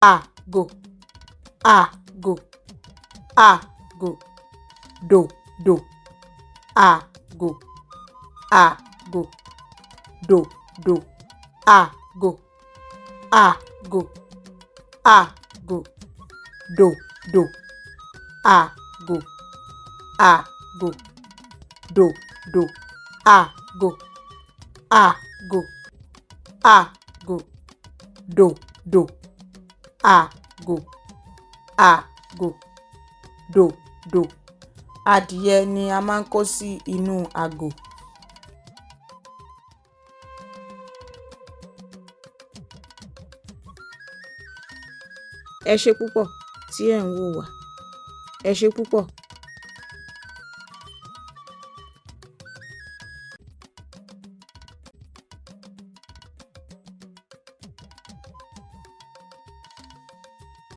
àgò, àgò, àgò, dòdò, àgò, àgò, dòdò, àgò, àgò, àgò, dòdò, àgò, àgò, dòdò, àgò, àgò, àgò, dòdò, àgò, àgò, dòdò. Adìyẹ ni a máa ń kó sí inú àgò. Ẹ ṣé púpọ̀ tí ẹ̀ ń wò wá. Ẹ ṣé púpọ̀.